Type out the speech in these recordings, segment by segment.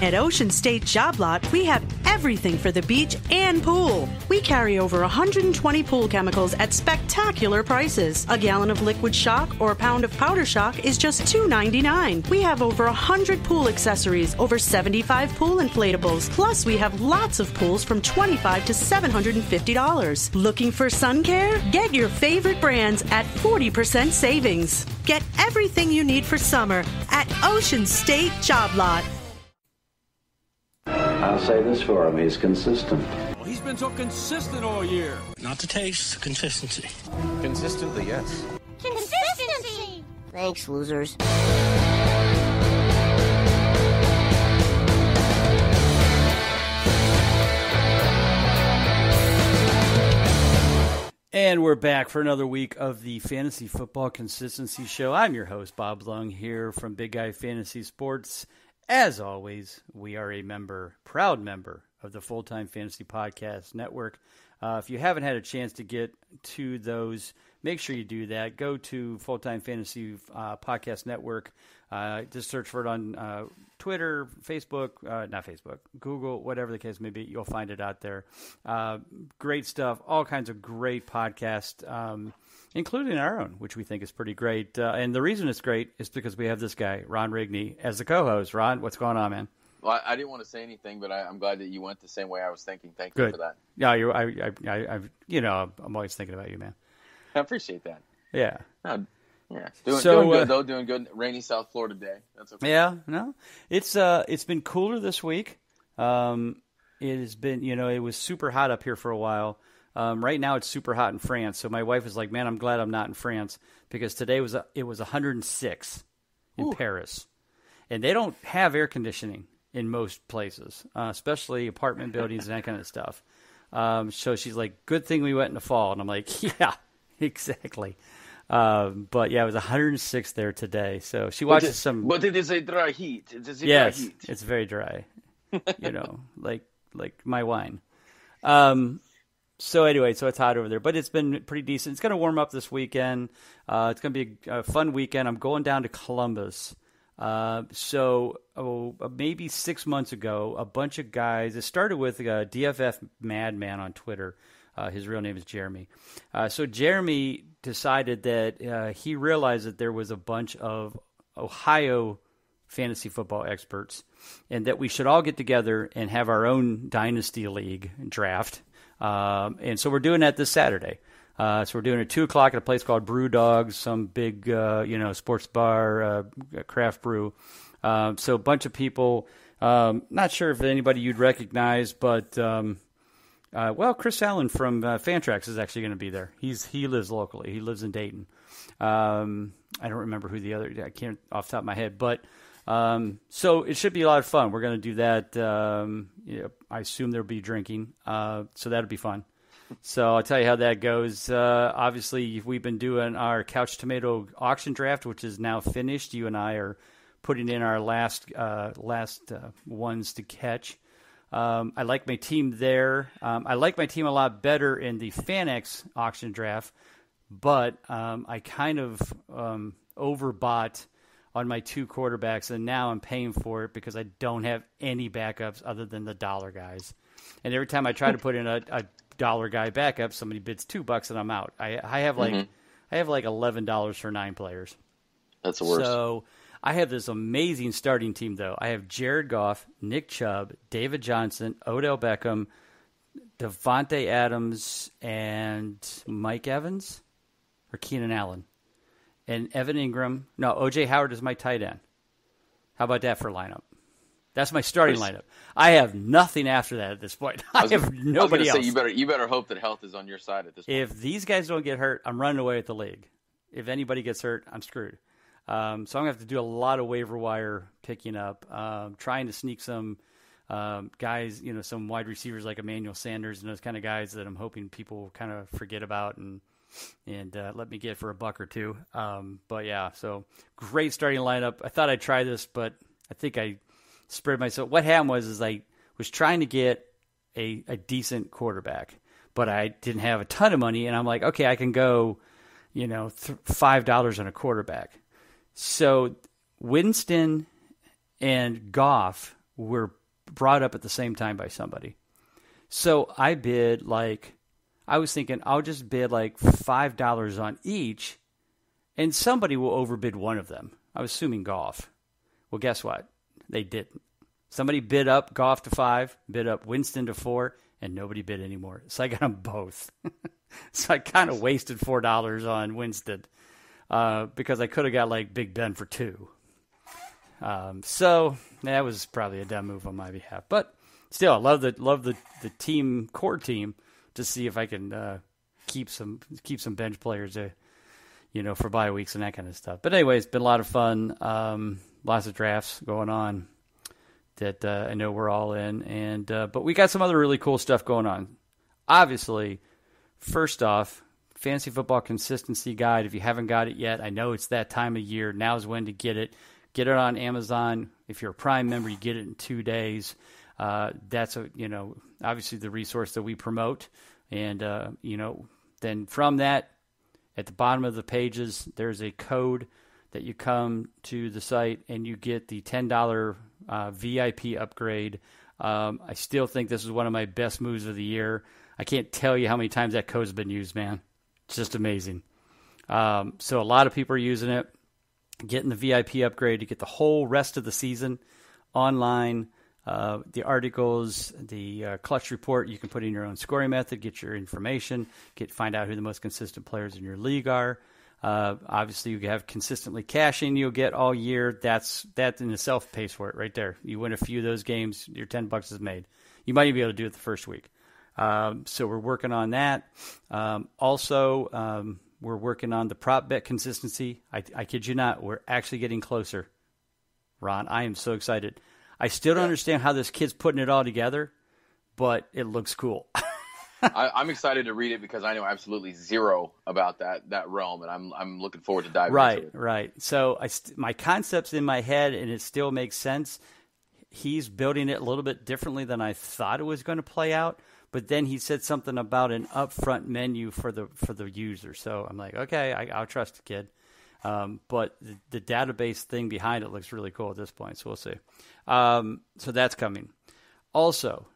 At Ocean State Job Lot, we have everything for the beach and pool. We carry over 120 pool chemicals at spectacular prices. A gallon of liquid shock or a pound of powder shock is just $2.99. We have over 100 pool accessories, over 75 pool inflatables. Plus, we have lots of pools from $25 to $750. Looking for sun care? Get your favorite brands at 40% savings. Get everything you need for summer at Ocean State Job Lot. I'll say this for him, he's consistent. Well, he's been so consistent all year. Not the taste, consistency. Consistently, yes. Consistency! Thanks, losers. And we're back for another week of the Fantasy Football Consistency Show. I'm your host, Bob Lung, here from Big Guy Fantasy Sports. As always, we are a proud member of the Full-Time Fantasy Podcast Network. If you haven't had a chance to get to those, make sure you do that. Go to Full-Time Fantasy Podcast Network. Just search for it on Twitter, Facebook, not Facebook, Google, whatever the case may be. You'll find it out there. Great stuff. All kinds of great podcasts, including our own, which we think is pretty great. And the reason it's great is because we have this guy, Ron Rigney, as the co-host. Ron, what's going on, man? Well, I didn't want to say anything, but I'm glad that you went the same way I was thinking. Thank you for that. Yeah, I'm always thinking about you, man. I appreciate that. Yeah. Yeah, doing good though. Doing good. Rainy South Florida day. That's okay. Yeah, no, it's been cooler this week. It has been, it was super hot up here for a while. Right now it's super hot in France. So my wife is like, man, I'm glad I'm not in France because today it was 106 in Paris, and they don't have air conditioning in most places, especially apartment buildings and that kind of stuff. So she's like, good thing we went in the fall, and I'm like, yeah, exactly. But yeah, it was 106 there today. So she watches some. But it is a dry heat. Yes, it's very dry. Like my wine. So anyway, so it's hot over there, but it's been pretty decent. It's going to warm up this weekend. It's going to be a fun weekend. I'm going down to Columbus. Maybe 6 months ago, a bunch of guys. It started with a DFF madman on Twitter. His real name is Jeremy. So Jeremy decided that he realized that there was a bunch of Ohio fantasy football experts and that we should all get together and have our own dynasty league draft. And so we're doing that this Saturday. So we're doing it at 2 o'clock at a place called Brew Dogs, some big, sports bar, craft brew. So a bunch of people, not sure if anybody you'd recognize, but Chris Allen from Fantrax is actually going to be there. He lives locally. He lives in Dayton. I don't remember who I can't off the top of my head, but so it should be a lot of fun. We're going to do that. I assume there'll be drinking, so that'll be fun. So I'll tell you how that goes. Obviously, we've been doing our Couch Tomato auction draft, which is now finished. You and I are putting in our last ones to catch. I like my team there. I like my team a lot better in the FanX auction draft, but I kind of overbought on my 2 quarterbacks, and now I'm paying for it because I don't have any backups other than the dollar guys. And every time I try to put in a dollar guy backup, somebody bids $2 and I'm out. I have like $11 for 9 players. That's the worst. So I have this amazing starting team, though. I have Jared Goff, Nick Chubb, David Johnson, Odell Beckham, Devontae Adams, and Mike Evans or Keenan Allen. And Evan Ingram. No, O.J. Howard is my tight end. How about that for lineup? That's my starting lineup. I have nothing after that at this point. I have nobody else. You better hope that health is on your side at this point. If these guys don't get hurt, I'm running away with the league. If anybody gets hurt, I'm screwed. So I'm going to have to do a lot of waiver wire picking up, trying to sneak some guys, some wide receivers like Emmanuel Sanders and those kind of guys that I'm hoping people kind of forget about and let me get for $1 or $2. But yeah, so great starting lineup. I thought I'd try this, but I think I spread myself. What happened was I was trying to get a decent quarterback, but I didn't have a ton of money, and I'm like, okay, I can go, $5 on a quarterback. So Winston and Goff were brought up at the same time by somebody. So I was thinking I'll just bid like $5 on each, and somebody will overbid one of them. I was assuming golf. Well, guess what? They didn't. Somebody bid up golf to 5, bid up Winston to 4, and nobody bid anymore. So I got them both. So I kind of wasted $4 on Winston because I could have got like Big Ben for 2. So that was probably a dumb move on my behalf. But still, I love the core team to see if I can keep some bench players, for bye weeks and that kind of stuff. But anyway, it's been a lot of fun. Lots of drafts going on that I know we're all in, and but we got some other really cool stuff going on. Obviously, first off, Fantasy Football Consistency Guide. If you haven't got it yet, I know it's that time of year. Now's when to get it. Get it on Amazon. If you're a Prime member, you get it in 2 days. That's obviously the resource that we promote, and then from that, at the bottom of the pages, there's a code that you come to the site and you get the $10 VIP upgrade. I still think this is one of my best moves of the year. I can't tell you how many times that code's been used, man. It's just amazing. So a lot of people are using it, getting the VIP upgrade to get the whole rest of the season online. The articles, the clutch report, you can put in your own scoring method, get your information, find out who the most consistent players in your league are. Obviously, you have consistently cashing you'll get all year. That in itself pays for it right there. You win a few of those games, your $10 is made. You might even be able to do it the first week. So we're working on that. Also, we're working on the prop bet consistency. I kid you not, we're actually getting closer. Ron, I am so excited. I still don't understand how this kid's putting it all together, but it looks cool. I'm excited to read it because I know absolutely zero about that realm, and I'm looking forward to diving into it. Right. So my concept's in my head, and it still makes sense. He's building it a little bit differently than I thought it was going to play out, but then he said something about an upfront menu for the user. So I'm like, okay, I'll trust the kid. But the database thing behind it looks really cool at this point, so we'll see. So that's coming. Also,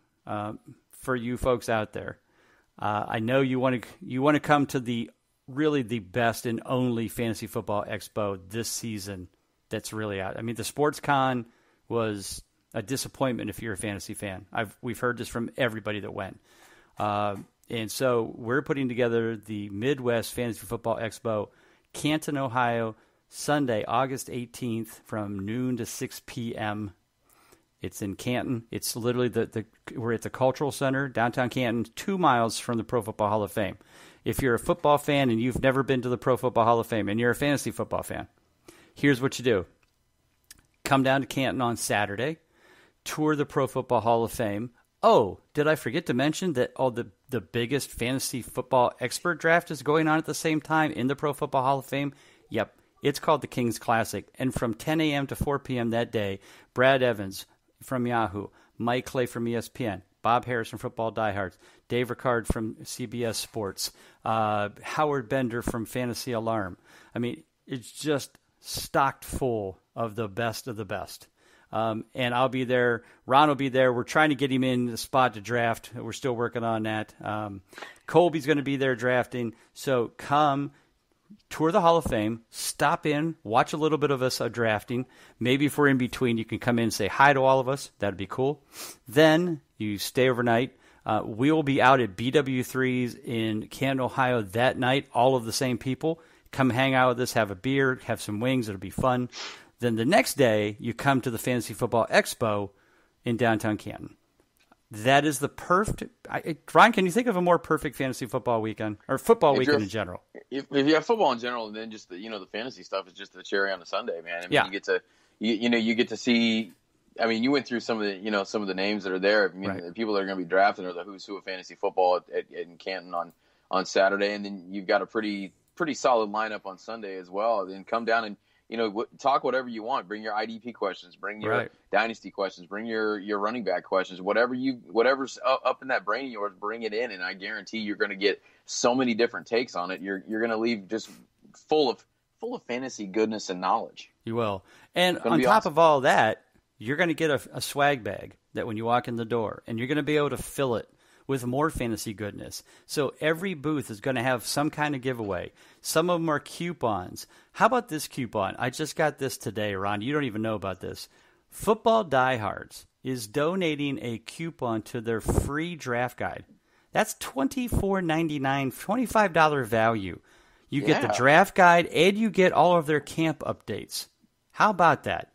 for you folks out there, I know you want to come to the best and only Fantasy Football Expo this season. That's really out. I mean, the Sports Con was a disappointment if you're a fantasy fan. We've heard this from everybody that went. And so we're putting together the Midwest Fantasy Football Expo, Canton, Ohio, Sunday, August 18th from noon to 6 p.m. It's in Canton. It's literally we're at the Cultural Center, downtown Canton, 2 miles from the Pro Football Hall of Fame. If you're a football fan and you've never been to the Pro Football Hall of Fame and you're a fantasy football fan, here's what you do. Come down to Canton on Saturday, tour the Pro Football Hall of Fame. Oh, did I forget to mention that the biggest fantasy football expert draft is going on at the same time in the Pro Football Hall of Fame? Yep, it's called the King's Classic. And from 10 a.m. to 4 p.m. that day, Brad Evans from Yahoo, Mike Clay from ESPN, Bob Harris from Football Diehards, Dave Ricard from CBS Sports, Howard Bender from Fantasy Alarm. I mean, it's just stocked full of the best of the best. And I'll be there. Ron will be there. We're trying to get him in the spot to draft. We're still working on that. Colby's going to be there drafting. So come tour the Hall of Fame, stop in, watch a little bit of us drafting. Maybe if we're in between, you can come in and say hi to all of us. That'd be cool. Then you stay overnight. We will be out at BW3's in Canton, Ohio that night, all of the same people. Come hang out with us, have a beer, have some wings. It'll be fun. Then the next day, you come to the Fantasy Football Expo in downtown Canton. That is the perfect. Ron, can you think of a more perfect fantasy football weekend or football weekend in general? If you have football in general, and then just the fantasy stuff is just the cherry on the sundae, man. I mean, you get to you get to see. I mean, you went through some of the names that are there. I mean, right. The people that are going to be drafted are the who's who of fantasy football in Canton on Saturday, and then you've got a pretty solid lineup on Sunday as well. Then come down and talk whatever you want. Bring your IDP questions. Bring your dynasty questions. Bring your running back questions. Whatever's up in that brain of yours, bring it in, and I guarantee you're going to get so many different takes on it. You're going to leave just full of fantasy goodness and knowledge. You will. And on top of all that, you're going to get a swag bag that when you walk in the door, and you're going to be able to fill it with more fantasy goodness. So every booth is going to have some kind of giveaway. Some of them are coupons. How about this coupon? I just got this today, Ron. You don't even know about this. Football Diehards is donating a coupon to their free draft guide. That's $24.99, $25 value. You get the draft guide, and you get all of their camp updates. How about that?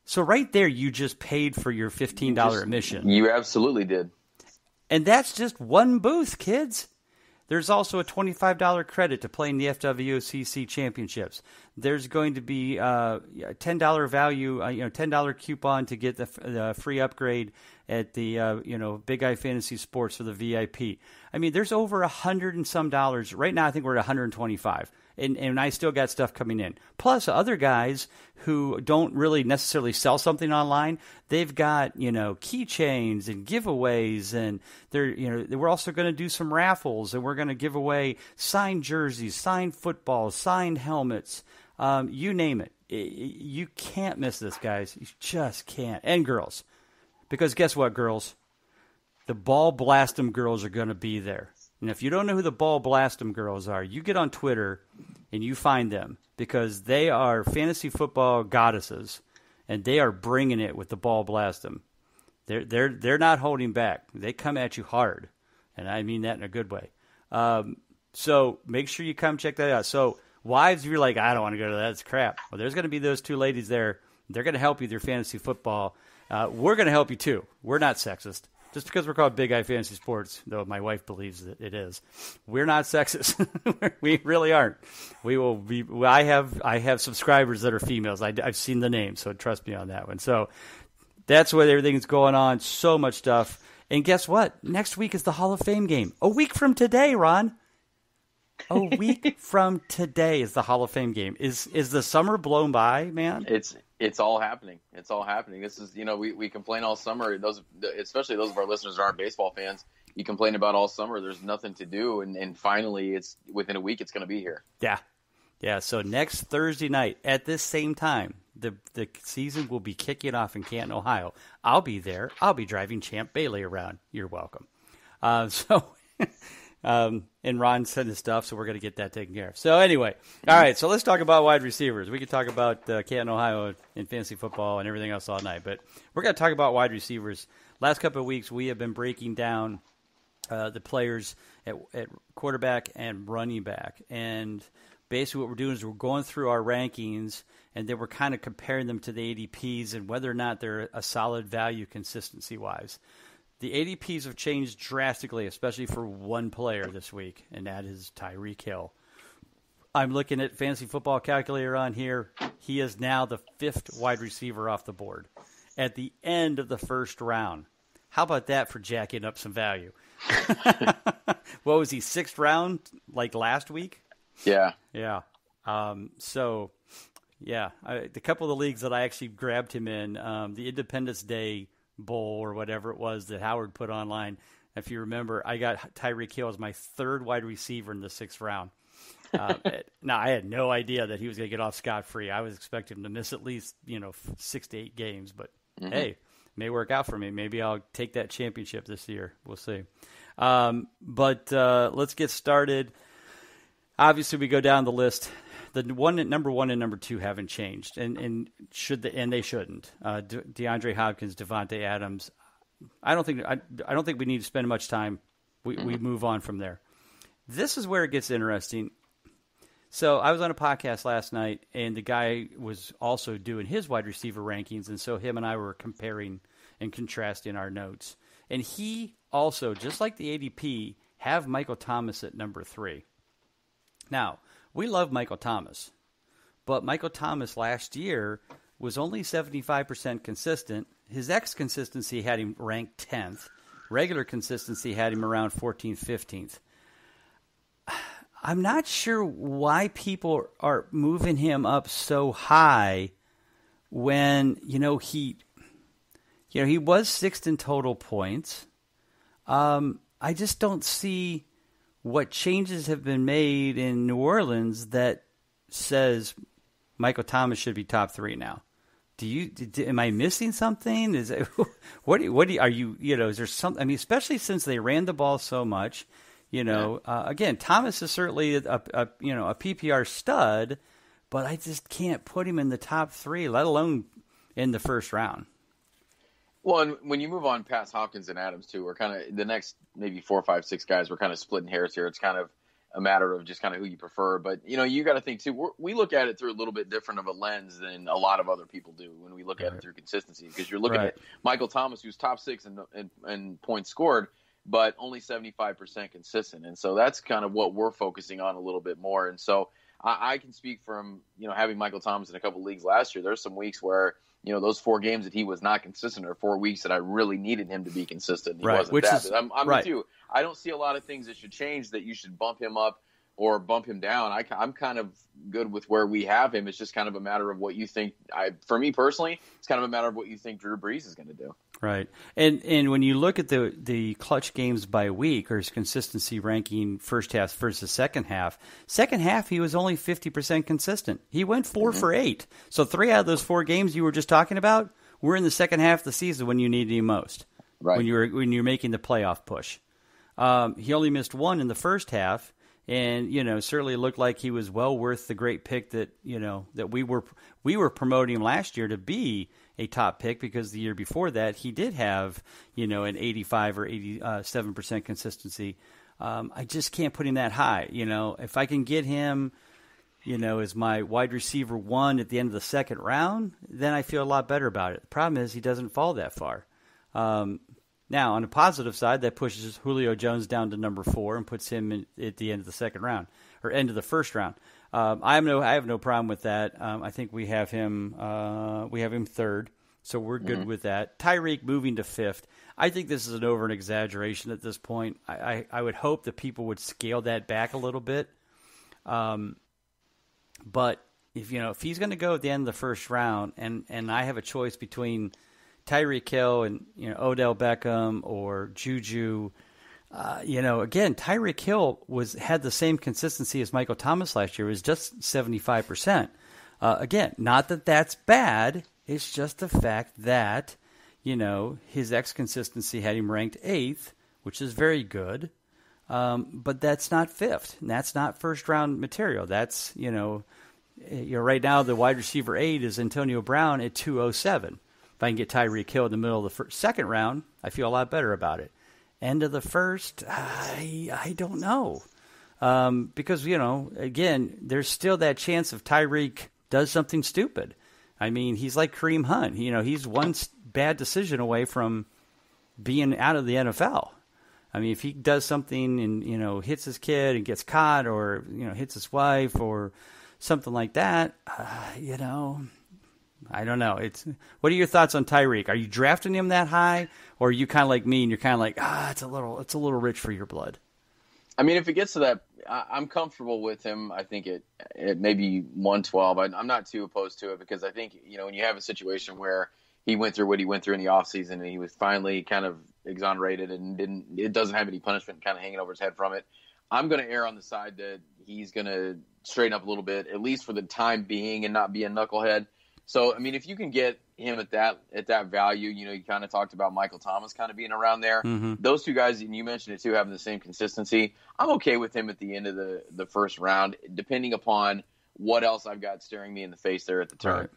So right there, you just paid for your $15 admission. You absolutely did. And that's just one booth, kids. There's also a $25 credit to play in the FWCC championships. There's going to be a $10 value, $10 coupon to get the free upgrade at the Big Eye Fantasy Sports for the VIP. I mean, there's over $100 and some dollars. Right now, I think we're at $125. And I still got stuff coming in. Plus, other guys who don't really necessarily sell something online, they've got, keychains and giveaways, and we're also going to do some raffles, and we're going to give away signed jerseys, signed footballs, signed helmets, you name it. You can't miss this, guys. You just can't. And girls. Because guess what, girls? The Ball Blastem girls are going to be there. And if you don't know who the Ball Blastem girls are, you get on Twitter and you find them, because they are fantasy football goddesses, and they are bringing it with the Ball Blastem. They're not holding back. They come at you hard, and I mean that in a good way. So make sure you come check that out. So wives, you're like, I don't want to go to that. It's crap. Well, there's going to be those two ladies there. They're going to help you with your fantasy football. We're going to help you too. We're not sexist. Just because we're called Big Eye Fantasy Sports, though my wife believes that it is, we're not sexist. We really aren't. We will be. I have subscribers that are females. I've seen the name, so trust me on that one. So that's what everything's going on. So much stuff. And guess what? Next week is the Hall of Fame game. A week from today, Ron. A week from today is the Hall of Fame game. Is the summer blown by, man? It's all happening. It's all happening. This is, we complain all summer. Especially those of our listeners who aren't baseball fans, you complain about all summer. There's nothing to do, and finally, it's within a week. It's going to be here. Yeah. So next Thursday night at this same time, the season will be kicking off in Canton, Ohio. I'll be there. I'll be driving Champ Bailey around. You're welcome. And Ron sent his stuff, so we're going to get that taken care of. So anyway, all right, so let's talk about wide receivers. We could talk about Canton, Ohio, and fantasy football and everything else all night, but we're going to talk about wide receivers. Last couple of weeks, we have been breaking down the players at quarterback and running back, and basically what we're doing is we're going through our rankings, and then we're kind of comparing them to the ADPs and whether or not they're a solid value consistency-wise. The ADPs have changed drastically, especially for one player this week, and that is Tyreek Hill. I'm looking at Fantasy Football Calculator on here. He is now the 5th wide receiver off the board at the end of the first round. How about that for jacking up some value? What was he, 6th round, like last week? Yeah. Yeah. The couple of the leagues that I actually grabbed him in, the Independence Day Bowl or whatever it was that Howard put online. If you remember, I got Tyreek Hill as my 3rd wide receiver in the 6th round. Now, I had no idea that he was going to get off scot-free. I was expecting him to miss at least 6 to 8 games, but hey, may work out for me. Maybe I'll take that championship this year. We'll see. But let's get started. Obviously, we go down the list. The number 1 and number 2 haven't changed, and they shouldn't. DeAndre Hopkins, Devontae Adams. I don't think we need to spend much time. We move on from there. This is where it gets interesting. So I was on a podcast last night, and the guy was also doing his wide receiver rankings, and so him and I were comparing and contrasting our notes. And he also, just like the ADP, have Michael Thomas at number 3. Now, we love Michael Thomas, but Michael Thomas last year was only 75% consistent. His X consistency had him ranked 10th. Regular consistency had him around 14th, 15th. I'm not sure why people are moving him up so high when, he was 6th in total points. I just don't see what changes have been made in New Orleans that says Michael Thomas should be top 3 now. am I missing something? Is it, are you, is there something, I mean, especially since they ran the ball so much, again, Thomas is certainly a PPR stud, but I just can't put him in the top 3, let alone in the first round. Well, and when you move on past Hopkins and Adams too, we're kind of the next maybe 4, 5, 6 guys. We're kind of splitting hairs here. It's kind of a matter of just kind of who you prefer. But you got to think too. We look at it through a little bit different of a lens than a lot of other people do when we look at it through consistency. Because you're looking at Michael Thomas, who's top 6 in points scored, but only 75% consistent. And so that's kind of what we're focusing on a little bit more. And so I can speak from having Michael Thomas in a couple leagues last year. There's some weeks where those 4 games that he was not consistent are 4 weeks that I really needed him to be consistent. He wasn't I'm with you. I don't see a lot of things that should change, that you should bump him up or bump him down. I'm kind of good with where we have him. It's just kind of a matter of what you think. For me personally, it's kind of a matter of what you think Drew Brees is going to do. Right. And when you look at the clutch games by week, or his consistency ranking first half versus second half he was only 50% consistent. He went 4 for 8. So 3 out of those 4 games you were just talking about were in the second half of the season when you needed him most. Right. When you're making the playoff push. He only missed 1 in the first half, and certainly looked like he was well worth the great pick that that we were promoting him last year to be a top pick, because the year before that he did have an 85 or 87% consistency. I just can't put him that high. If I can get him as my wide receiver 1 at the end of the second round, then I feel a lot better about it. The problem is he doesn't fall that far. Now, on the positive side, that pushes Julio Jones down to number 4 and puts him at the end of the second round, or end of the first round. I have no problem with that. I think we have him 3rd, so we're good with that. Tyreek moving to 5th. I think this is an exaggeration at this point. I would hope that people would scale that back a little bit. But if he's going to go at the end of the first round, and I have a choice between Tyreek Hill and Odell Beckham or Juju, again, Tyreek Hill had the same consistency as Michael Thomas last year. It was just 75%. Again, not that that's bad. It's just the fact that his consistency had him ranked 8th, which is very good. But that's not 5th. And that's not first round material. That's right now the wide receiver 8 is Antonio Brown at 207. If I can get Tyreek Hill in the middle of the second round, I feel a lot better about it. End of the first, I don't know. Because, again, there's still that chance if Tyreek does something stupid. I mean, he's like Kareem Hunt. He's one bad decision away from being out of the NFL. I mean, if he does something and, hits his kid and gets caught, or, hits his wife or something like that, I don't know. What are your thoughts on Tyreek? Are you drafting him that high, or are you kind of like me and you're kind of like, it's a little rich for your blood? I mean, if it gets to that, I'm comfortable with him. I think it may be 112. I'm not too opposed to it, because I think when you have a situation where he went through what he went through in the offseason and he was finally kind of exonerated and it doesn't have any punishment kind of hanging over his head from it, I'm going to err on the side that he's going to straighten up a little bit, at least for the time being, and not be a knucklehead. So, I mean, if you can get him at that value, you kind of talked about Michael Thomas kind of being around there. Mm-hmm. Those 2 guys, and you mentioned it too, having the same consistency. I'm okay with him at the end of the first round, depending upon what else I've got staring me in the face there at the turn. Right.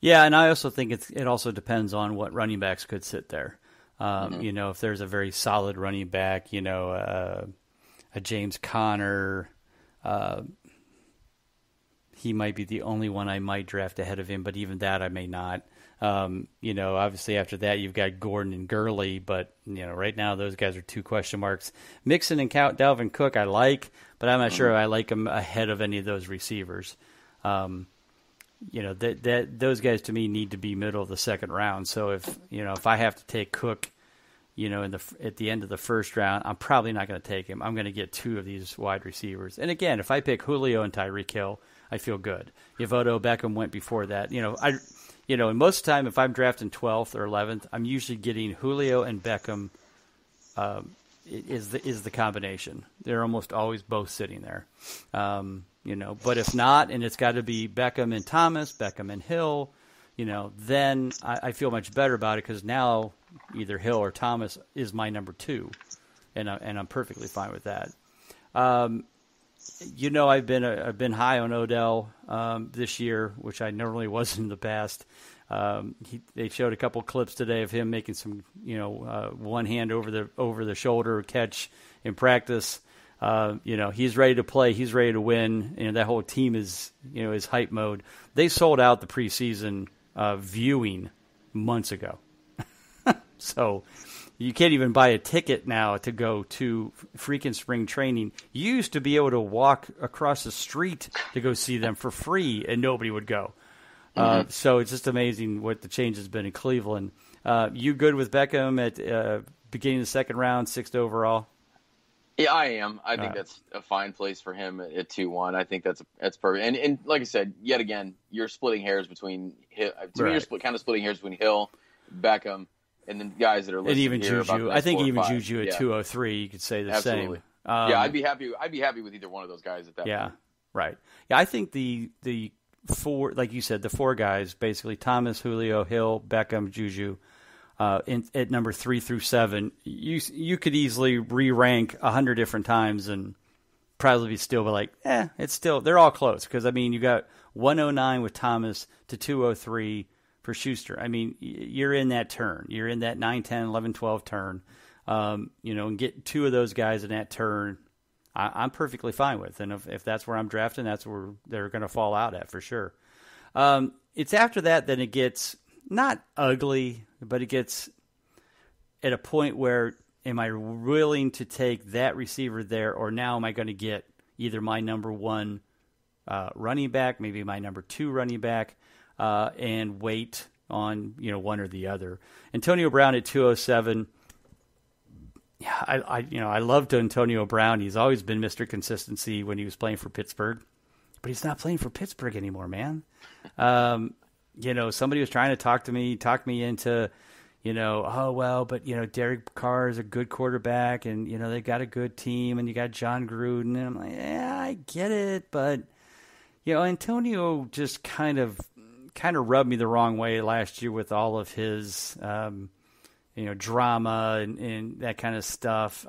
Yeah, and I also think it also depends on what running backs could sit there. If there's a very solid running back, a James Conner, he might be the only one I might draft ahead of him, but even that I may not. Obviously after that you've got Gordon and Gurley, but right now those guys are 2 question marks. Mixon and Dalvin Cook I like, but I'm not sure I like them ahead of any of those receivers. Those guys to me need to be middle of the second round. So if I have to take Cook, at the end of the first round, I'm probably not going to take him. I'm going to get 2 of these wide receivers. And again, if I pick Julio and Tyreek Hill, I feel good. If Odell Beckham went before that, and most of the time, if I'm drafting 12th or 11th, I'm usually getting Julio and Beckham. Is the combination? They're almost always both sitting there, But if not, and it's got to be Beckham and Thomas, Beckham and Hill, then I feel much better about it because now either Hill or Thomas is my number 2, and I'm perfectly fine with that. I've been high on Odell this year, which I normally wasn't in the past. They showed a couple clips today of him making some, one hand over the shoulder catch in practice. He's ready to play. He's ready to win. And that whole team is hype mode. They sold out the preseason viewing months ago. So you can't even buy a ticket now to go to freaking spring training. You used to be able to walk across the street to go see them for free, and nobody would go. So it's just amazing what the change has been in Cleveland. You good with Beckham at beginning of the second round, 6th overall? Yeah, I am. I think that's a fine place for him at 2-1. I think that's perfect. And like I said, yet again, you're splitting hairs between Hill. To me, you're kind of splitting hairs between Hill, Beckham, and then guys that are listed and even here Juju. I think even Juju at 203, you could say the Absolutely. same. I'd be happy with either one of those guys at that point. Yeah, right. Yeah, I think the 4, like you said, the 4 guys, basically Thomas, Julio, Hill, Beckham, Juju, at number 3 through 7, you could easily re-rank 100 different times and probably still be like, it's still, they're all close. Because, you got 109 with Thomas to 203 for Schuster. You're in that turn. You're in that 9, 10, 11, 12 turn. And get 2 of those guys in that turn, I'm perfectly fine with. And if that's where I'm drafting, that's where they're going to fall out at for sure. It's after that, then it gets not ugly, but it gets at a point where am I willing to take that receiver there, or now am I going to get either my number 1 running back, maybe my number 2 running back, and wait on one or the other. Antonio Brown at 207. Yeah, I loved Antonio Brown. He's always been Mr. Consistency when he was playing for Pittsburgh, but he's not playing for Pittsburgh anymore, man. Somebody was trying to talk me into, but Derek Carr is a good quarterback, and they got a good team, and you got John Gruden, and I'm like, yeah, I get it, but Antonio just kind of rubbed me the wrong way last year with all of his drama and that kind of stuff.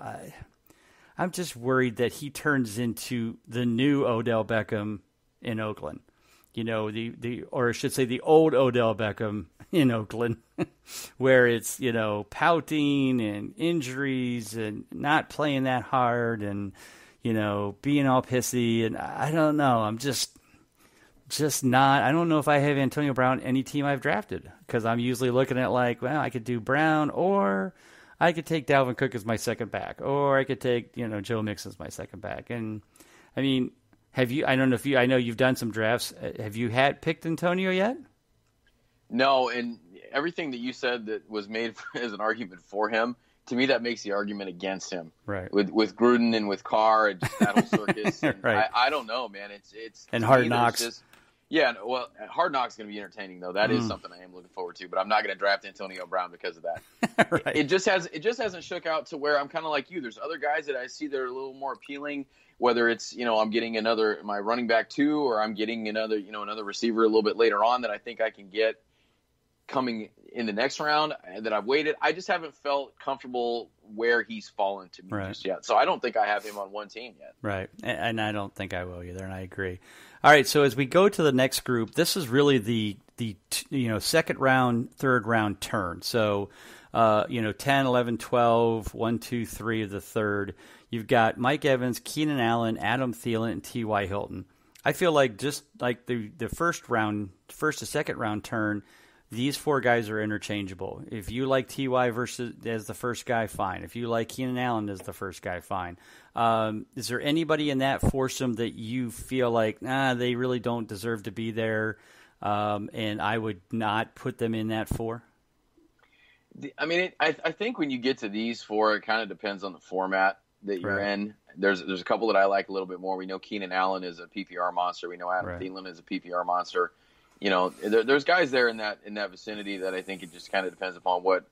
I'm just worried that he turns into the new Odell Beckham in Oakland. Or I should say the old Odell Beckham in Oakland, where it's, pouting and injuries and not playing that hard and, being all pissy. And I don't know. I'm just not. I don't know if I have Antonio Brown any team I've drafted, because I'm usually looking at like, well, I could do Brown, or I could take Dalvin Cook as my second back, or I could take Joe Mixon as my second back. And have you? I don't know if you. I know you've done some drafts. Have you picked Antonio yet? No, and everything that you said that was made as an argument for him, to me, that makes the argument against him. Right. With Gruden and with Carr and just that whole circus. And right. I don't know, man. It's and Hard Knocks. Hard Knocks is going to be entertaining though. That is something I am looking forward to. But I'm not going to draft Antonio Brown because of that. Right. It just hasn't shook out to where I'm kind of like you. There's other guys that I see that are a little more appealing. Whether it's I'm getting my running back 2, or I'm getting another receiver a little bit later on that I think I can get coming in the next round that I've waited. I just haven't felt comfortable where he's fallen to me just yet. So I don't think I have him on one team yet. Right. And I don't think I will either. And I agree. All right. So as we go to the next group, this is really the second round, third round turn. So, 10, 11, 12, 1, 2, 3 of the third. You've got Mike Evans, Keenan Allen, Adam Thielen, and T.Y. Hilton. I feel like just like the first to second round turn, these 4 guys are interchangeable. If you like T.Y. as the first guy, fine. If you like Keenan Allen as the first guy, fine. Is there anybody in that foursome that you feel like, they really don't deserve to be there, and I would not put them in that 4? I think when you get to these 4, it kind of depends on the format that you're in. There's a couple that I like a little bit more. We know Keenan Allen is a PPR monster. We know Adam Thielen is a PPR monster. There's guys there in that vicinity that I think it just kind of depends upon what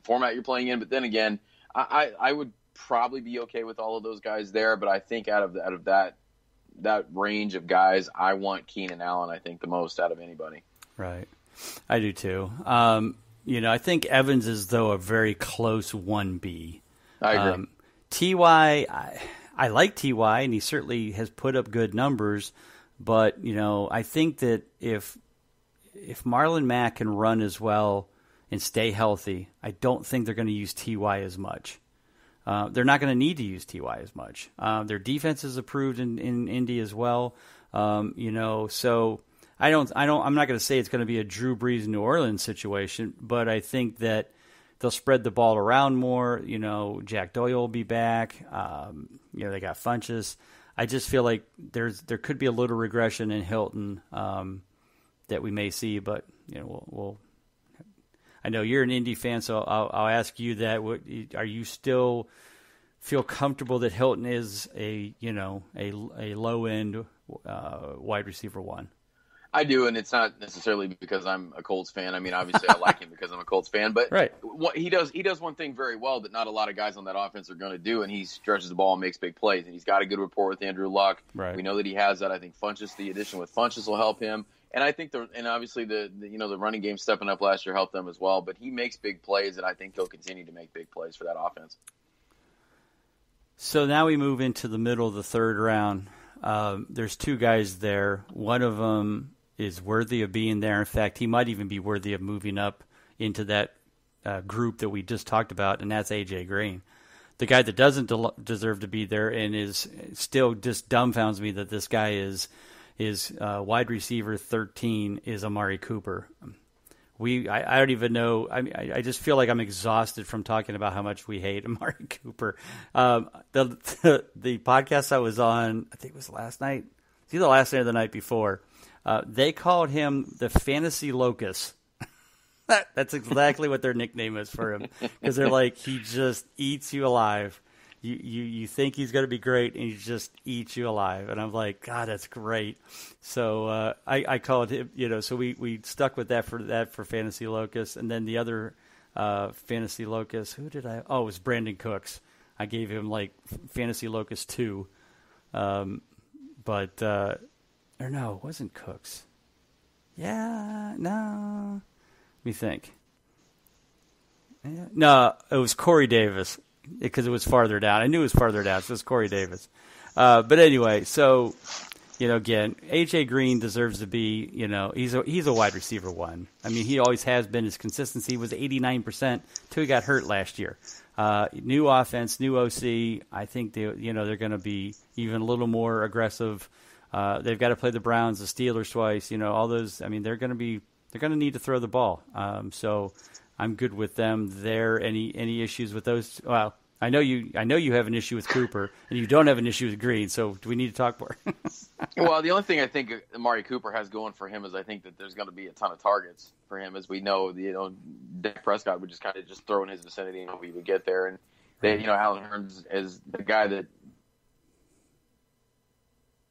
format you're playing in. But then again, I would probably be okay with all of those guys there. But I think out of that range of guys, I want Keenan Allen, I think, the most out of anybody. Right. I do too. I think Evans is, though, a very close 1B. I agree. T.Y., I like T.Y., and he certainly has put up good numbers. But, I think that if Marlon Mack can run as well and stay healthy, I don't think they're going to use T.Y. as much. They're not going to need to use T.Y. as much. Their defense is approved in Indy as well. So I'm not going to say it's going to be a Drew Brees New Orleans situation, but I think that they'll spread the ball around more. Jack Doyle will be back. They got Funchess. I just feel like there could be a little regression in Hilton that we may see, but we'll. I know you're an Indy fan, so I'll ask you that. Are you still feel comfortable that Hilton is a low end wide receiver 1? I do, and it's not necessarily because I'm a Colts fan. I mean, obviously, I like him because I'm a Colts fan. But right. He does one thing very well that not a lot of guys on that offense are going to do, and he stretches the ball and makes big plays. And he's got a good rapport with Andrew Luck. Right. We know that he has that. I think the addition with Funchess will help him. And I think obviously the running game stepping up last year helped them as well. But he makes big plays, and I think he'll continue to make big plays for that offense. So now we move into the middle of the third round. There's 2 guys there. One of them is worthy of being there. In fact, he might even be worthy of moving up into that group that we just talked about, and that's A.J. Green. The guy that doesn't deserve to be there and is still just dumbfounds me that this guy is wide receiver 13 is Amari Cooper. I don't even know. I just feel like I'm exhausted from talking about how much we hate Amari Cooper. The podcast I was on, I think it was last night. It's either last night or the night before. They called him the Fantasy Locust. That's exactly what their nickname is for him, because they're like, he just eats you alive. You think he's going to be great, and he just eats you alive. And I'm like, God, that's great. So I called him, so we stuck with that for Fantasy Locust. And then the other Fantasy Locust, who did I? Oh, it was Brandon Cooks. I gave him like Fantasy Locust 2. Or no, it wasn't Cooks. Yeah, no. Let me think. No, it was Corey Davis, because it was farther down. I knew it was farther down, so it was Corey Davis. But anyway, so, again, A.J. Green deserves to be, he's a wide receiver 1. I mean, he always has been. His consistency was 89% until he got hurt last year. New offense, new OC. I think they're going to be even a little more aggressive. They've got to play the Browns, the Steelers twice. All those. I mean, they're going to need to throw the ball. So I'm good with them there. Any issues with those? Well, I know you have an issue with Cooper, and you don't have an issue with Green. So do we need to talk more? Well, the only thing I think Amari Cooper has going for him is I think that there's going to be a ton of targets for him. As we know, Dak Prescott would just kind of throw in his vicinity and hope he would get there. And Allen Hurns is the guy that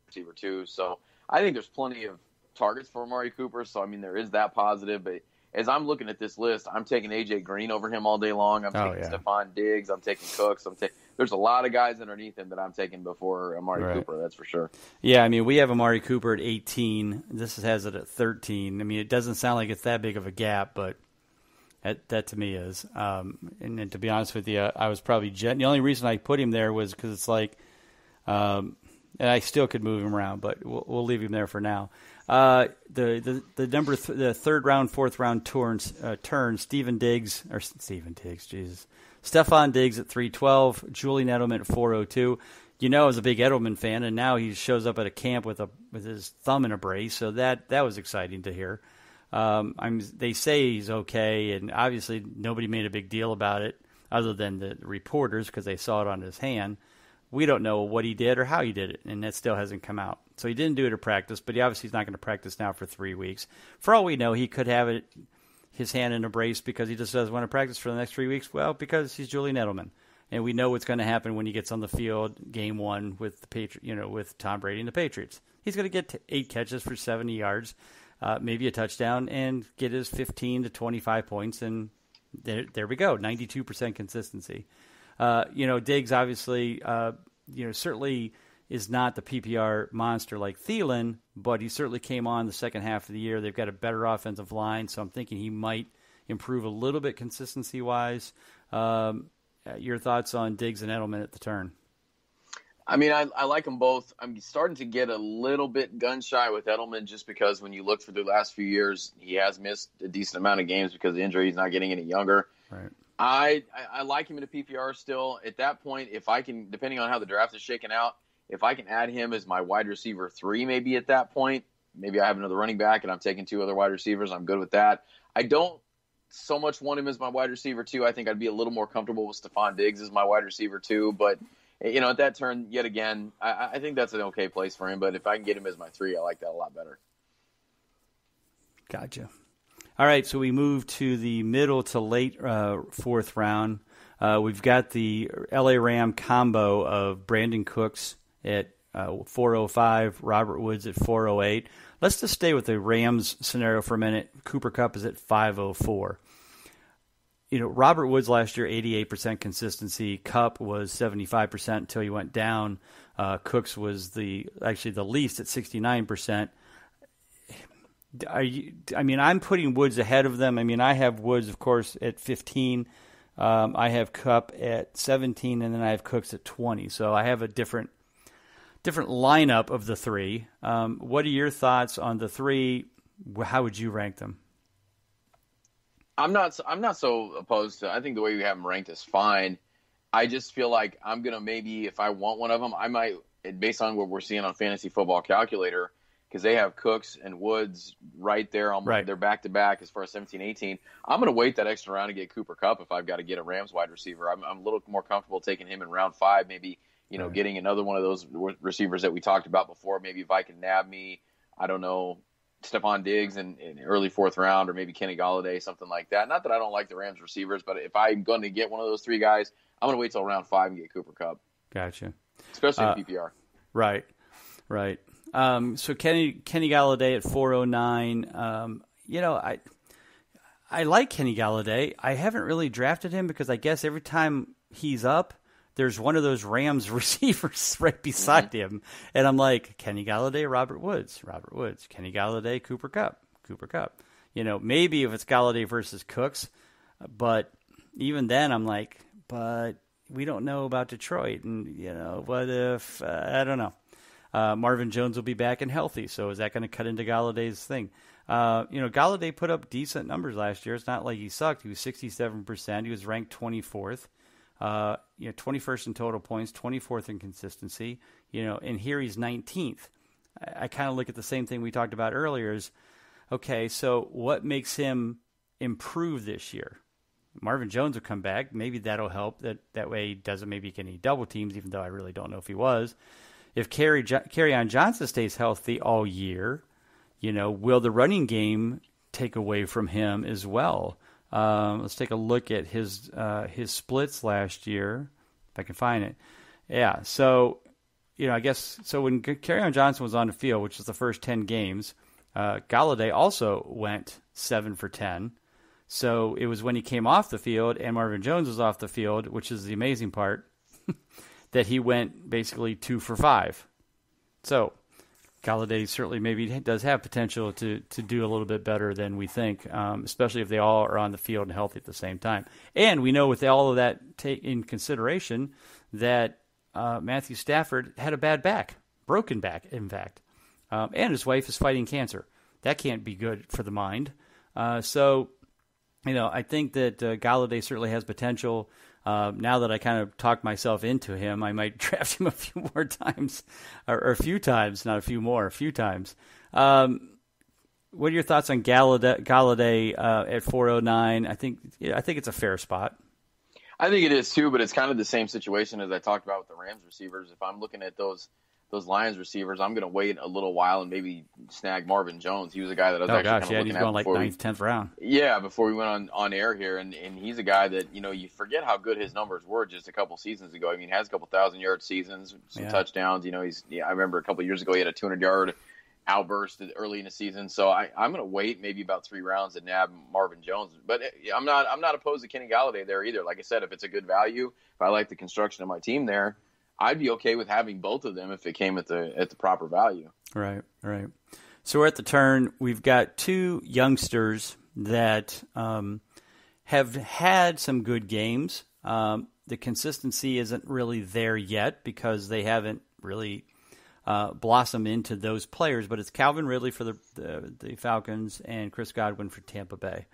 receiver too. So I think there's plenty of targets for Amari Cooper. So, I mean, there is that positive. But as I'm looking at this list, I'm taking A.J. Green over him all day long. I'm taking Stephon Diggs. I'm taking Cooks. There's a lot of guys underneath him that I'm taking before Amari Cooper, that's for sure. Yeah, I mean, we have Amari Cooper at 18. This has it at 13. I mean, it doesn't sound like it's that big of a gap, but that to me is. And to be honest with you, I was probably the only reason I put him there was because it's like and I still could move him around, but we'll leave him there for now. The third round, fourth round turn, Stephon Diggs, at 312, Julian Edelman at 402. I was a big Edelman fan, and now he shows up at a camp with his thumb in a brace, so that was exciting to hear. They say he's okay, and obviously nobody made a big deal about it other than the reporters because they saw it on his hand. We don't know what he did or how he did it, and that still hasn't come out. So he didn't do it at practice, but he obviously is not going to practice now for 3 weeks. For all we know, he could have his hand in a brace because he just doesn't want to practice for the next 3 weeks. Well, because he's Julian Edelman, and we know what's going to happen when he gets on the field game one with the with Tom Brady and the Patriots. He's going to get 8 catches for 70 yards, maybe a touchdown, and get his 15 to 25 points, and there we go, 92% consistency. Diggs obviously, certainly is not the PPR monster like Thielen, but he certainly came on the second half of the year. They've got a better offensive line, so I'm thinking he might improve a little bit consistency-wise. Your thoughts on Diggs and Edelman at the turn? I mean, I like them both. I'm starting to get a little bit gun-shy with Edelman just because when you look for the last few years, he has missed a decent amount of games because of injury. He's not getting any younger. Right. I like him in a PPR still. At that point, if I can, depending on how the draft is shaking out, if I can add him as my wide receiver 3 maybe at that point, maybe I have another running back and I'm taking 2 other wide receivers, I'm good with that. I don't so much want him as my wide receiver 2. I think I'd be a little more comfortable with Stephon Diggs as my wide receiver 2, but at that turn, yet again, I think that's an okay place for him. But if I can get him as my 3, I like that a lot better. Gotcha. All right, so we move to the middle to late 4th round. We've got the LA Ram combo of Brandon Cooks at 405, Robert Woods at 408. Let's just stay with the Rams scenario for a minute. Cooper Kupp is at 504. Robert Woods last year, 88% consistency. Kupp was 75% until he went down. Cooks was actually the least at 69%. I'm putting Woods ahead of them. I have Woods, of course, at 15. I have Kupp at 17, and then I have Cooks at 20. So I have a different lineup of the 3. What are your thoughts on the 3? How would you rank them? I'm not so opposed to. I think the way we have them ranked is fine. I just feel like I'm gonna maybe, if I want one of them, I might, based on what we're seeing on Fantasy Football Calculator, because they have Cooks and Woods right there on They're back to back as far as 17-18. I'm gonna wait that extra round to get Cooper Kupp if I've got to get a Rams wide receiver. I'm a little more comfortable taking him in round 5, maybe getting another one of those receivers that we talked about before. Maybe if I can nab me, I don't know, Stephon Diggs in early 4th round, or maybe Kenny Golladay, something like that. Not that I don't like the Rams receivers, but if I'm going to get one of those 3 guys, I'm going to wait till round 5 and get Cooper Kupp. Gotcha. Especially in PPR. Right. So Kenny Golladay at 409. I like Kenny Golladay. I haven't really drafted him because I guess every time he's up, there's one of those Rams receivers right beside him. And I'm like, Kenny Golladay, Robert Woods. Kenny Golladay, Cooper Kupp. Maybe if it's Golladay versus Cooks. But even then, I'm like, but we don't know about Detroit. And, what if, I don't know. Marvin Jones will be back and healthy. So is that going to cut into Galladay's thing? Golladay put up decent numbers last year. It's not like he sucked. He was 67%. He was ranked 24th. 21st in total points, 24th in consistency, and here he's 19th. I kind of look at the same thing we talked about earlier is, okay, so what makes him improve this year? Marvin Jones will come back. Maybe that'll help. That way he doesn't maybe get any double teams, even though I really don't know if he was. If Kerryon Johnson stays healthy all year, will the running game take away from him as well? Let's take a look at his splits last year, if I can find it. Yeah, so, I guess, so when Kerryon Johnson was on the field, which was the first 10 games, Golladay also went 7 for 10. So it was when he came off the field and Marvin Jones was off the field, which is the amazing part, that he went basically 2 for 5. So Golladay certainly maybe does have potential to do a little bit better than we think, especially if they all are on the field and healthy at the same time. And we know with all of that in consideration that Matthew Stafford had a bad back, broken back, in fact. And his wife is fighting cancer. That can't be good for the mind. So, I think that Golladay certainly has potential. Now that I kind of talked myself into him, I might draft him a few more times, or a few times, not a few more, a few times. What are your thoughts on Golladay at 409? I think it's a fair spot. I think it is too, but it's kind of the same situation as I talked about with the Rams receivers. If I'm looking at those Lions receivers, I'm going to wait a little while and maybe snag Marvin Jones. He was a guy that I was looking at. He's going like 9th, 10th round. Yeah, before we went on air here, and he's a guy that, you forget how good his numbers were just a couple seasons ago. I mean, he has a couple 1,000-yard seasons, some touchdowns. I remember a couple years ago he had a 200-yard outburst early in the season. So I'm going to wait maybe about 3 rounds and nab Marvin Jones. But I'm not opposed to Kenny Golladay there either. Like I said, if it's a good value, if I like the construction of my team there, I'd be okay with having both of them if it came at the proper value. Right. So we're at the turn. We've got two youngsters that have had some good games. The consistency isn't really there yet because they haven't really blossomed into those players. But it's Calvin Ridley for the Falcons and Chris Godwin for Tampa Bay.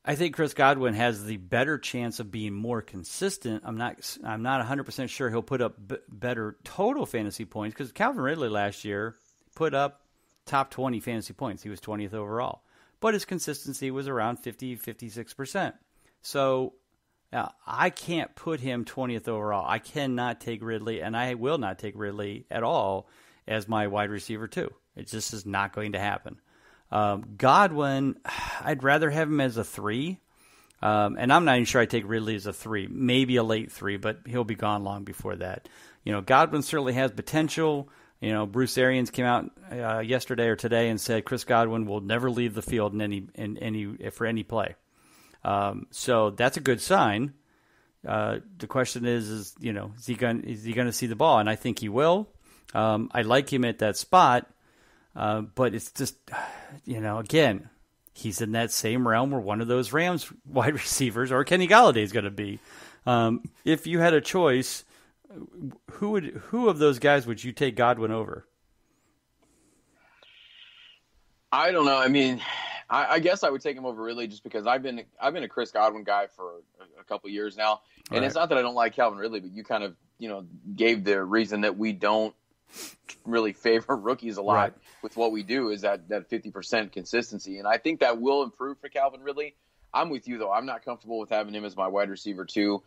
I think Chris Godwin has the better chance of being more consistent. I'm not 100% sure he'll put up better total fantasy points because Calvin Ridley last year put up top 20 fantasy points. He was 20th overall. But his consistency was around 56%. So I can't put him 20th overall. I cannot take Ridley, and I will not take Ridley at all as my wide receiver too. It just is not going to happen. Godwin, I'd rather have him as a 3. And I'm not even sure I take Ridley as a 3, maybe a late 3, but he'll be gone long before that. Godwin certainly has potential. Bruce Arians came out yesterday or today and said Chris Godwin will never leave the field for any play. So that's a good sign. The question is he going to see the ball? And I think he will. I like him at that spot. But it's just, again, he's in that same realm where one of those Rams wide receivers or Kenny Galladay is going to be. If you had a choice, who of those guys would you take Godwin over? I don't know. I mean, I guess I would take him over Ridley just because I've been a Chris Godwin guy for a couple years now, and It's not that I don't like Calvin Ridley, but you kind of gave the reason that we don't really favor rookies a lot with what we do is that 50% consistency. And I think that will improve for Calvin Ridley. I'm with you though. I'm not comfortable with having him as my wide receiver 2.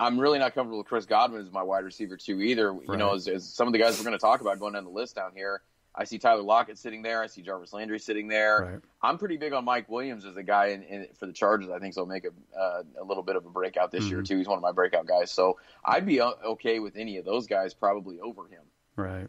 I'm really not comfortable with Chris Godwin as my wide receiver 2 either. As some of the guys we're going to talk about going down the list down here, I see Tyler Lockett sitting there. I see Jarvis Landry sitting there. Right. I'm pretty big on Mike Williams as a guy for the Chargers. I think he'll make a little bit of a breakout this year too. He's one of my breakout guys. So I'd be okay with any of those guys probably over him. Right.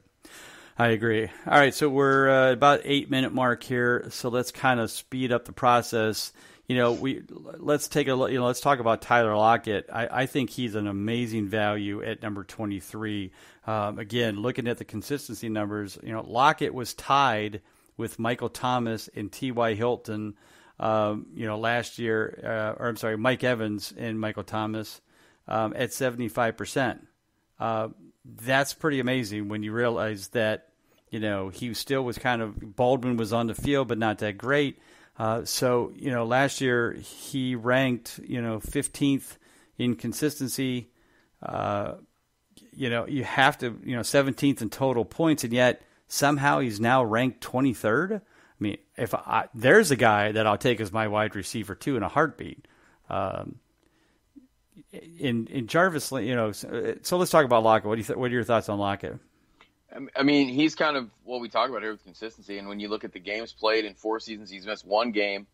I agree. All right, so we're about 8-minute mark here, so let's kind of speed up the process. Let's take a look. Let's talk about Tyler Lockett. I think he's an amazing value at number 23. Again, looking at the consistency numbers, Lockett was tied with Michael Thomas and T.Y. Hilton, last year. Mike Evans and Michael Thomas at 75%. That's pretty amazing when you realize that, he still was Baldwin was on the field, but not that great. So, last year he ranked, 15th in consistency. You have to, 17th in total points, and yet somehow he's now ranked 23rd. I mean, there's a guy that I'll take as my wide receiver too in a heartbeat. In Jarvis, so let's talk about Lockett. What are your thoughts on Lockett? I mean, he's kind of what we talk about here with consistency. And when you look at the games played in 4 seasons, he's missed 1 game.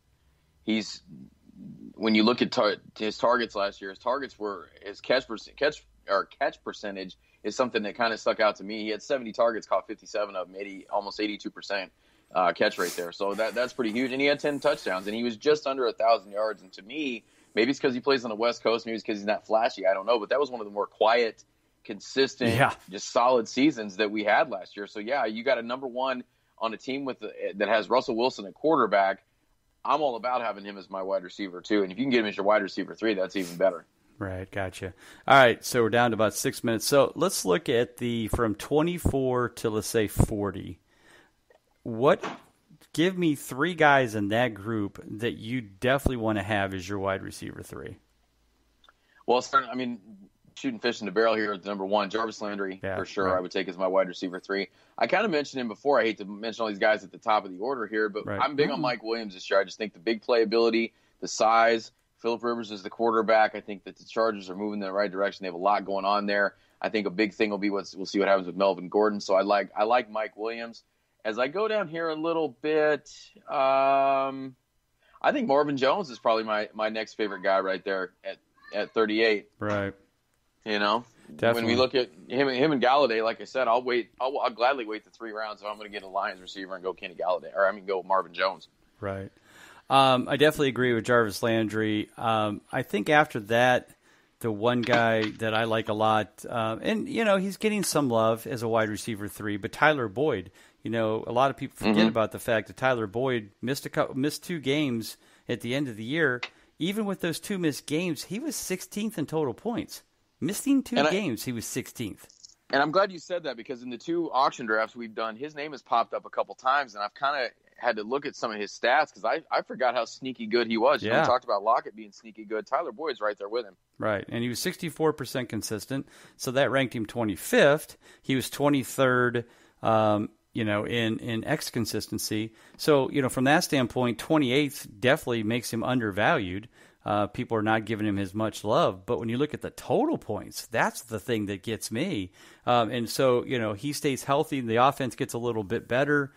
When you look at his targets last year, his targets were his catch percentage is something that kind of stuck out to me. He had 70 targets, caught 57 of them, almost 82% catch rate there. So that's pretty huge. And he had 10 touchdowns, and he was just under 1,000 yards. And to me, maybe it's because he plays on the West Coast, maybe it's because he's not flashy. I don't know, but that was one of the more quiet, consistent, just solid seasons that we had last year. So you got a number 1 on a team that has Russell Wilson at quarterback. I'm all about having him as my wide receiver too. And if you can get him as your wide receiver 3, that's even better. Right, gotcha. All right, so we're down to about 6 minutes. So let's look at from 24 to let's say 40. Give me 3 guys in that group that you definitely want to have as your wide receiver 3. Well, shooting fish in the barrel here at number 1, Jarvis Landry for sure. Right. I would take as my wide receiver 3. I kind of mentioned him before. I hate to mention all these guys at the top of the order here, but I'm big on Mike Williams this year. I just think the big playability, the size. Phillip Rivers is the quarterback. I think that the Chargers are moving in the right direction. They have a lot going on there. I think a big thing will be we'll see what happens with Melvin Gordon. So I like Mike Williams. As I go down here a little bit, I think Marvin Jones is probably my next favorite guy right there at 38. Right. Definitely. When we look at him and Galladay, like I said, I'll gladly wait the 3 rounds if I'm going to get a Lions receiver and go Kenny Galladay, go Marvin Jones. Right. I definitely agree with Jarvis Landry. I think after that, the one guy that I like a lot, and he's getting some love as a wide receiver 3, but Tyler Boyd. A lot of people forget about the fact that Tyler Boyd missed 2 games at the end of the year. Even with those 2 missed games, he was 16th in total points. Missing 2 games, he was 16th. And I'm glad you said that, because in the 2 auction drafts we've done, his name has popped up a couple times, and I've kind of had to look at some of his stats because I forgot how sneaky good he was. We talked about Lockett being sneaky good. Tyler Boyd's right there with him. Right, and he was 64% consistent, so that ranked him 25th. He was 23rd, in X consistency. So, from that standpoint, 28th definitely makes him undervalued. People are not giving him as much love. But when you look at the total points, that's the thing that gets me. And so, he stays healthy. The offense gets a little bit better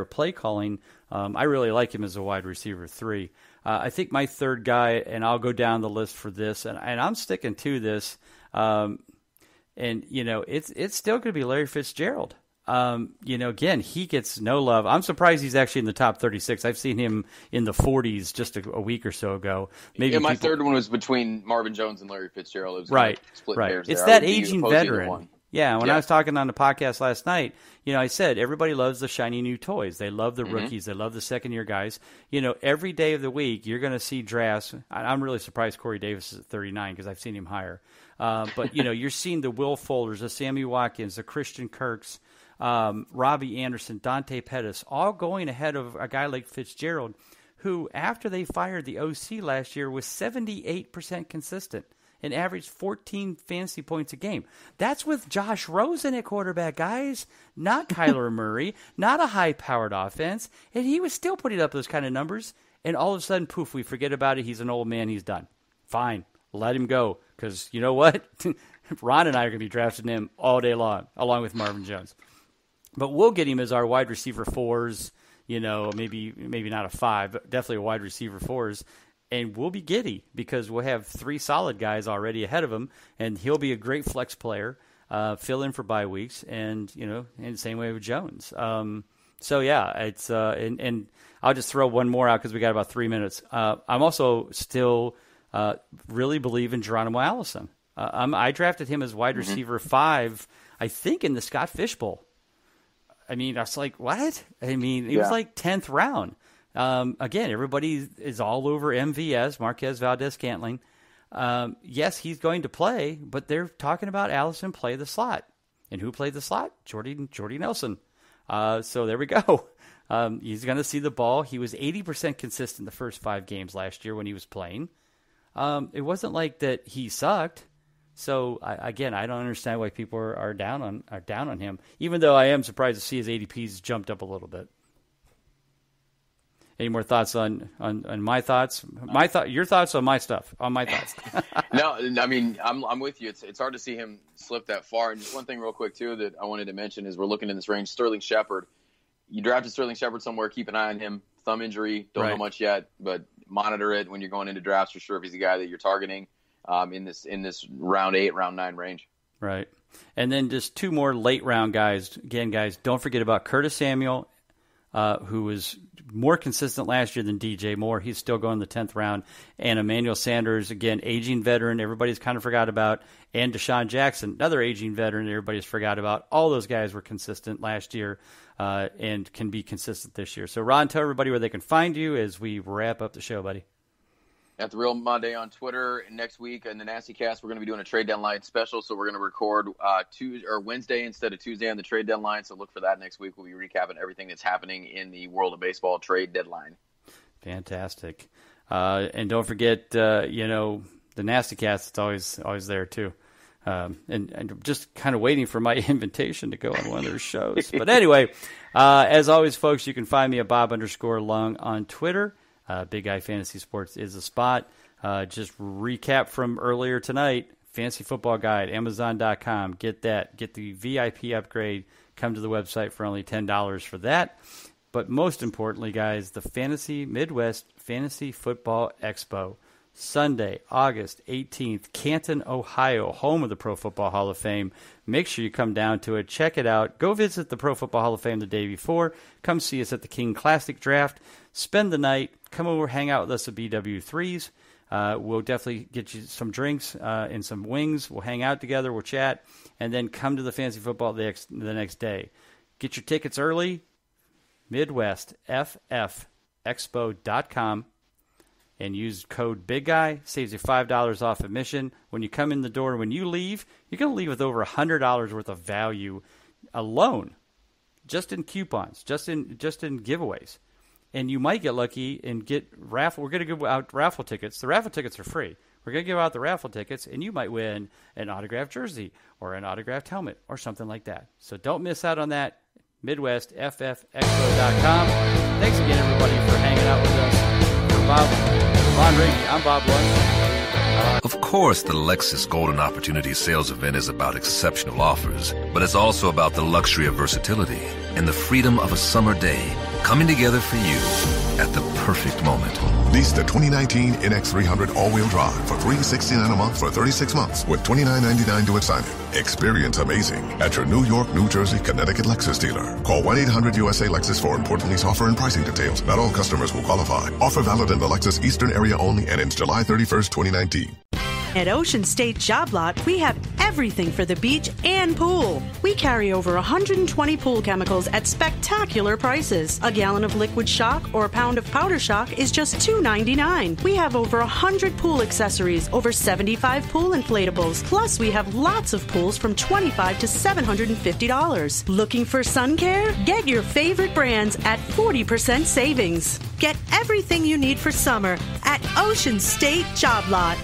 play calling. I really like him as a wide receiver 3. I think my third guy, and I'll go down the list for this, and I'm sticking to this. It's still going to be Larry Fitzgerald. Again, he gets no love. I'm surprised he's actually in the top 36. I've seen him in the 40s just a week or so ago. My third one was between Marvin Jones and Larry Fitzgerald. It was right. Split hairs It's there. that aging veteran. Yeah, when I was talking on the podcast last night, I said everybody loves the shiny new toys. They love the rookies. They love the second-year guys. Every day of the week, you're going to see drafts. I'm really surprised Corey Davis is at 39 because I've seen him higher. But, you're seeing the Will Fullers, the Sammy Watkins, the Christian Kirks, Robbie Anderson, Dante Pettis, all going ahead of a guy like Fitzgerald, who, after they fired the OC last year, was 78% consistent and averaged 14 fantasy points a game. That's with Josh Rosen at quarterback, guys, not Kyler Murray, not a high-powered offense, and he was still putting up those kind of numbers, and all of a sudden, poof, we forget about it. He's an old man. He's done. Fine. Let him go, because you know what? Ron and I are going to be drafting him all day long, along with Marvin Jones. But we'll get him as our wide receiver 4s, maybe not a 5, but definitely a wide receiver 4s. And we'll be giddy because we'll have 3 solid guys already ahead of him, and he'll be a great flex player, fill in for bye weeks, and in the same way with Jones. It's and I'll just throw one more out because we got about 3 minutes. I'm also still really believe in Geronimo Allison. I drafted him as wide receiver 5, I think, in the Scott Fish Bowl. I was like, what? He was like 10th round. Again, everybody is all over MVS, Marquez Valdez-Scantling. Yes, he's going to play, but they're talking about Allison play the slot. And who played the slot? Jordy Nelson. So there we go. He's going to see the ball. He was 80% consistent the first 5 games last year when he was playing. It wasn't like that he sucked. So I don't understand why people are down on him. Even though I am surprised to see his ADP's jumped up a little bit. Any more thoughts on my thoughts? Your thoughts on my stuff? On my thoughts? No, I'm with you. It's hard to see him slip that far. And just one thing real quick too that I wanted to mention is we're looking in this range. Sterling Shepard. You drafted Sterling Shepard somewhere. Keep an eye on him. Thumb injury. Don't know much yet, but monitor it when you're going into drafts for sure if he's the guy that you're targeting. In this round 8, round 9 range. Right. And then just 2 more late round guys. Again, guys, don't forget about Curtis Samuel, who was more consistent last year than DJ Moore. He's still going the 10th round. And Emmanuel Sanders, again, aging veteran, everybody's kind of forgot about. And Deshaun Jackson, another aging veteran everybody's forgot about. All those guys were consistent last year and can be consistent this year. So, Ron, tell everybody where they can find you as we wrap up the show, buddy. At the Real Monday on Twitter. Next week in the Nasty Cast, we're going to be doing a trade deadline special. So we're going to record Wednesday instead of Tuesday on the trade deadline. So look for that next week. We'll be recapping everything that's happening in the world of baseball trade deadline. Fantastic. And don't forget, the Nasty Cast. It's always there too. And I'm just kind of waiting for my invitation to go on one of their shows. But anyway, as always, folks, you can find me at Bob_Lung on Twitter. Big Guy Fantasy Sports is the spot. Just recap from earlier tonight. Fantasy Football Guide, Amazon.com. Get that. Get the VIP upgrade. Come to the website for only $10 for that. But most importantly, guys, the Fantasy Midwest Fantasy Football Expo. Sunday, August 18th, Canton, Ohio, home of the Pro Football Hall of Fame. Make sure you come down to it. Check it out. Go visit the Pro Football Hall of Fame the day before. Come see us at the King Classic Draft. Spend the night. Come over, hang out with us at BW3s. We'll definitely get you some drinks and some wings. We'll hang out together. We'll chat, and then come to the fantasy football the next day. Get your tickets early. MidwestFFExpo.com. And use code Big Guy. Saves you $5 off admission. When you come in the door, when you leave, you're going to leave with over $100 worth of value alone, just in coupons, just in giveaways. And you might get lucky and get raffle. We're going to give out raffle tickets. The raffle tickets are free. We're going to give out the raffle tickets, and you might win an autographed jersey or an autographed helmet or something like that. So don't miss out on that. MidwestFFExpo.com. Thanks again, everybody, for hanging out with us. For Bob, Ron Rigney, I'm Bob Lung. Of course, the Lexus Golden Opportunity Sales Event is about exceptional offers, but it's also about the luxury of versatility and the freedom of a summer day coming together for you at the perfect moment. Lease the 2019 NX300 all-wheel drive for $369 a month for 36 months with $29.99 to its signing. Experience amazing at your New York, New Jersey, Connecticut Lexus dealer. Call 1-800-USA-LEXUS for important lease offer and pricing details. Not all customers will qualify. Offer valid in the Lexus Eastern area only and ends July 31st, 2019. At Ocean State Job Lot, we have everything for the beach and pool. We carry over 120 pool chemicals at spectacular prices. A gallon of liquid shock or a pound of powder shock is just $2.99. We have over 100 pool accessories, over 75 pool inflatables. Plus, we have lots of pools from $25 to $750. Looking for sun care? Get your favorite brands at 40% savings. Get everything you need for summer at Ocean State Job Lot.